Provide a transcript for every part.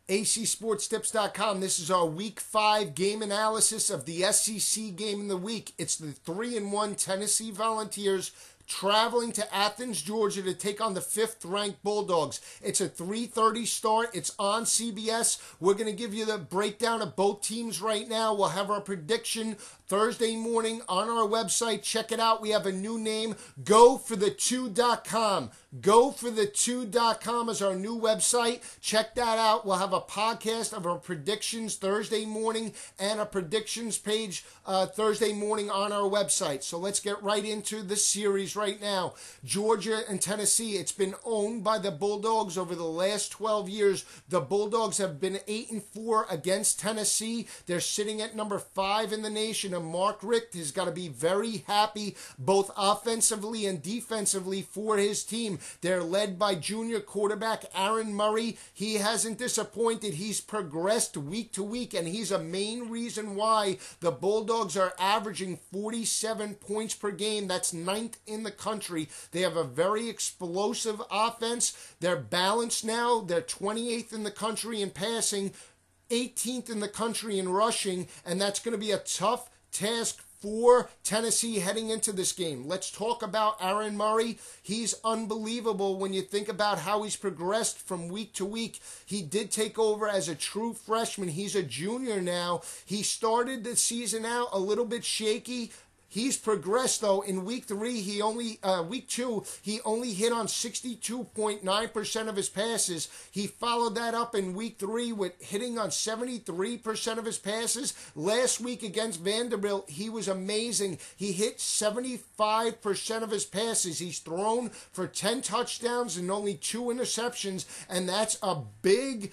acsportstips.com. This is our Week 5 game analysis of the SEC game in the week. It's the 3-1 Tennessee Volunteers traveling to Athens, Georgia to take on the 5th-ranked Bulldogs. It's a 3:30 start. It's on CBS. We're going to give you the breakdown of both teams right now. We'll have our prediction Thursday morning on our website. Check it out. We have a new name, GoForThe2.com. GoForThe2.com is our new website. Check that out. We'll have a podcast of our predictions Thursday morning and a predictions page Thursday morning on our website. So let's get right into the series right now. Georgia and Tennessee, it's been owned by the Bulldogs over the last 12 years. The Bulldogs have been 8-4 against Tennessee. They're sitting at number 5 in the nation, and Mark Richt has got to be very happy both offensively and defensively for his team. They're led by junior quarterback Aaron Murray. He hasn't disappointed. He's progressed week to week, and he's a main reason why the Bulldogs are averaging 47 points per game. That's 9th in the country. They have a very explosive offense. They're balanced now. They're 28th in the country in passing, 18th in the country in rushing, and that's going to be a tough task for Tennessee heading into this game. Let's talk about Aaron Murray. He's unbelievable when you think about how he's progressed from week to week. He did take over as a true freshman. He's a junior now. He started the season out a little bit shaky. He's progressed, though. In week 2, he only hit on 62.9% of his passes. He followed that up in week 3 with hitting on 73% of his passes. Last week against Vanderbilt, he was amazing. He hit 75% of his passes. He's thrown for 10 touchdowns and only 2 interceptions, and that's a big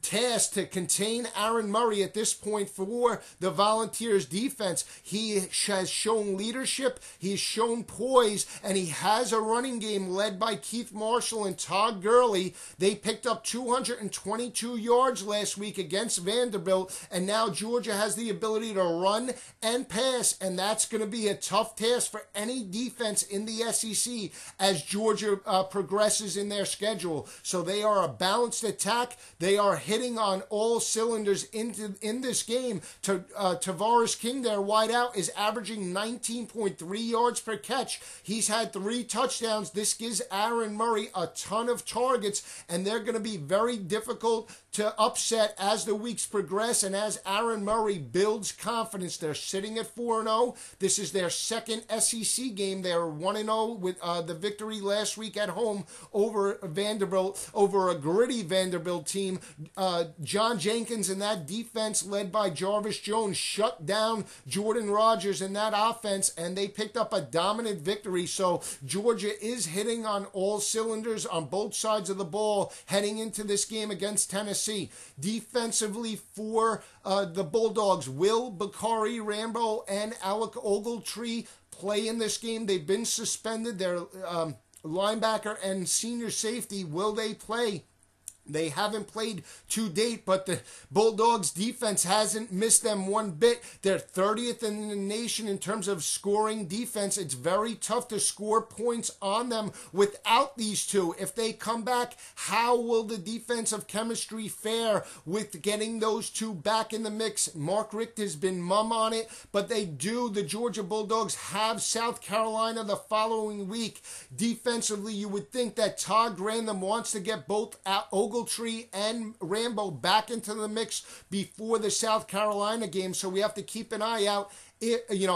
task to contain Aaron Murray at this point for the Volunteers defense. He has shown leadership, he's shown poise, and he has a running game led by Keith Marshall and Todd Gurley. They picked up 222 yards last week against Vanderbilt, and now Georgia has the ability to run and pass, and that's going to be a tough task for any defense in the SEC as Georgia progresses in their schedule. So they are a balanced attack. They are hitting on all cylinders in this game. Tavares King, their wideout, is averaging 19.3 yards per catch. He's had 3 touchdowns. This gives Aaron Murray a ton of targets, and they're going to be very difficult to upset as the weeks progress and as Aaron Murray builds confidence. They're sitting at 4-0. This is their second SEC game. They're 1-0 with the victory last week at home over Vanderbilt, over a gritty Vanderbilt team. John Jenkins and that defense led by Jarvis Jones shut down Jordan Rodgers in that offense, and they picked up a dominant victory. So Georgia is hitting on all cylinders on both sides of the ball heading into this game against Tennessee. Defensively for the Bulldogs, Will Bakari Rambo and Alec Ogletree play in this game. They've been suspended. Their linebacker and senior safety, will they play? They haven't played to date, but the Bulldogs defense hasn't missed them one bit. They're 30th in the nation in terms of scoring defense. It's very tough to score points on them without these two. If they come back, how will the defensive chemistry fare with getting those two back in the mix? Mark Richt has been mum on it, but the Georgia Bulldogs have South Carolina the following week. Defensively, you would think that Todd Grantham wants to get both Ogletree and Rambo back into the mix before the South Carolina game, so we have to keep an eye out.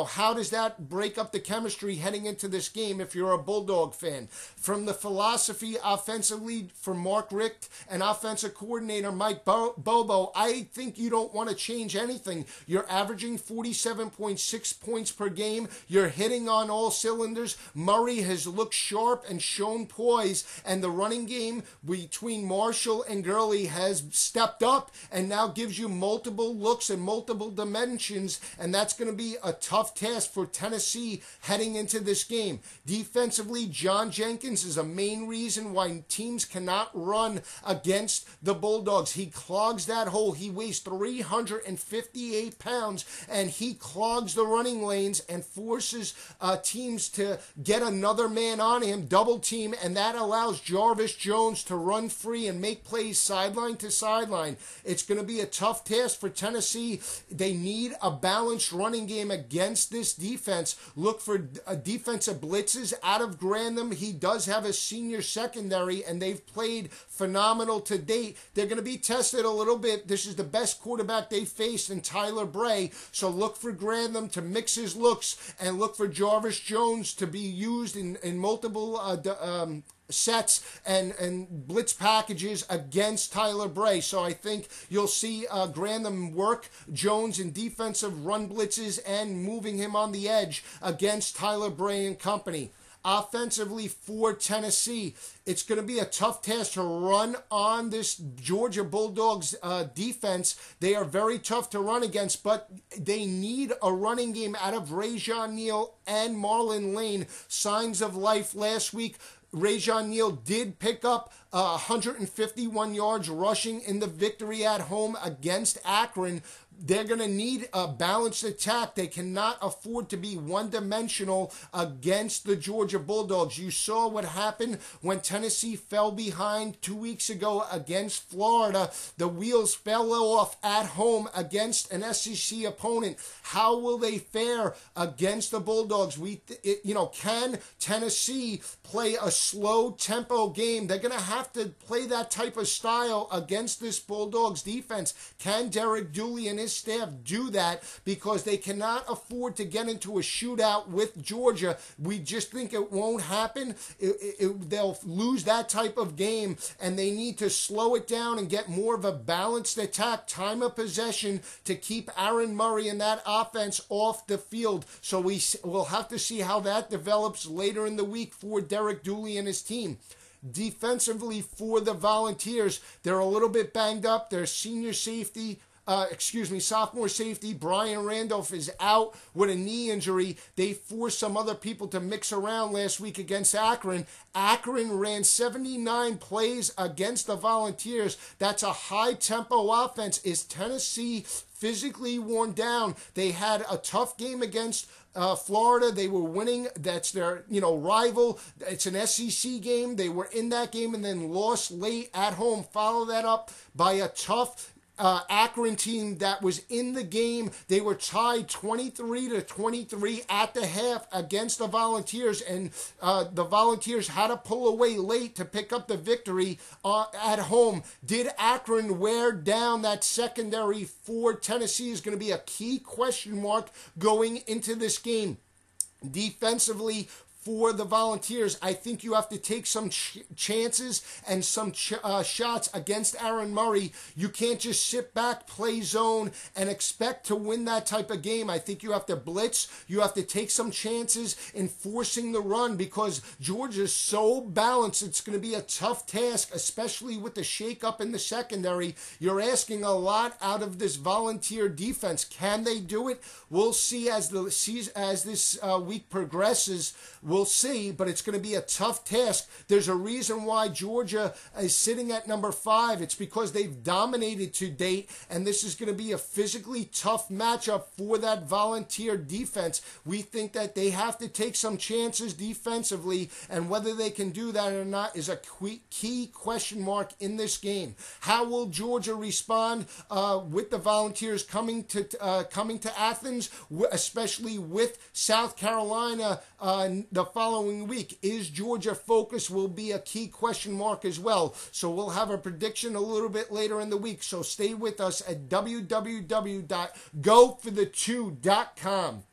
How does that break up the chemistry heading into this game if you're a Bulldog fan? From the philosophy offensively for Mark Richt and offensive coordinator Mike Bobo, I think you don't want to change anything. You're averaging 47.6 points per game. You're hitting on all cylinders. Murray has looked sharp and shown poise, and the running game between Marshall and Gurley has stepped up and now gives you multiple looks and multiple dimensions, and that's going to be be a tough task for Tennessee heading into this game. Defensively, John Jenkins is a main reason why teams cannot run against the Bulldogs. He clogs that hole. He weighs 358 pounds, and he clogs the running lanes and forces teams to get another man on him, double team, and that allows Jarvis Jones to run free and make plays sideline to sideline. It's going to be a tough task for Tennessee. They need a balanced running game against this defense. Look for defensive blitzes out of Grantham. He does have a senior secondary, and they've played phenomenal to date. They're going to be tested a little bit. This is the best quarterback they faced in Tyler Bray, so look for Grantham to mix his looks and look for Jarvis Jones to be used in multiple sets and blitz packages against Tyler Bray. So I think you'll see Grantham work Jones in defensive run blitzes and moving him on the edge against Tyler Bray and company. Offensively for Tennessee, it's going to be a tough task to run on this Georgia Bulldogs defense. They are very tough to run against, but they need a running game out of Rajon Neal and Marlon Lane. Signs of life last week. Rajon Neal did pick up 151 yards rushing in the victory at home against Akron. They're going to need a balanced attack. They cannot afford to be one-dimensional against the Georgia Bulldogs. You saw what happened when Tennessee fell behind 2 weeks ago against Florida. The wheels fell off at home against an SEC opponent. How will they fare against the Bulldogs? Can Tennessee play a slow tempo game? They're going to have to play that type of style against this Bulldogs defense. Can Derek Dooley and his staff do that? Because they cannot afford to get into a shootout with Georgia. We just think it won't happen. They'll lose that type of game, and they need to slow it down and get more of a balanced attack, time of possession, to keep Aaron Murray and that offense off the field. So we'll have to see how that develops later in the week for Derek Dooley and his team. Defensively for the Volunteers, they're a little bit banged up. Their sophomore safety, Brian Randolph, is out with a knee injury. They forced some other people to mix around last week against Akron. Akron ran 79 plays against the Volunteers. That's a high-tempo offense. Is Tennessee physically worn down? They had a tough game against Florida. They were winning. That's their rival. It's an SEC game. They were in that game and then lost late at home. Follow that up by a tough Akron team that was in the game. They were tied 23-23 at the half against the Volunteers, and the Volunteers had to pull away late to pick up the victory at home. Did Akron wear down that secondary for Tennessee is going to be a key question mark going into this game. Defensively, for the Volunteers, I think you have to take some chances and some shots against Aaron Murray. You can't just sit back, play zone, and expect to win that type of game. I think you have to blitz. You have to take some chances in forcing the run because Georgia's so balanced. It's going to be a tough task, especially with the shakeup in the secondary. You're asking a lot out of this Volunteer defense. Can they do it? We'll see as this week progresses. We'll see, but it's going to be a tough task. There's a reason why Georgia is sitting at number 5. It's because they've dominated to date, and this is going to be a physically tough matchup for that Volunteer defense. We think that they have to take some chances defensively, and whether they can do that or not is a key question mark in this game. How will Georgia respond with the Volunteers coming to Athens, especially with South Carolina the following week? Is Georgia focused will be a key question mark as well. So we'll have a prediction a little bit later in the week. So stay with us at www.goforthe2.com.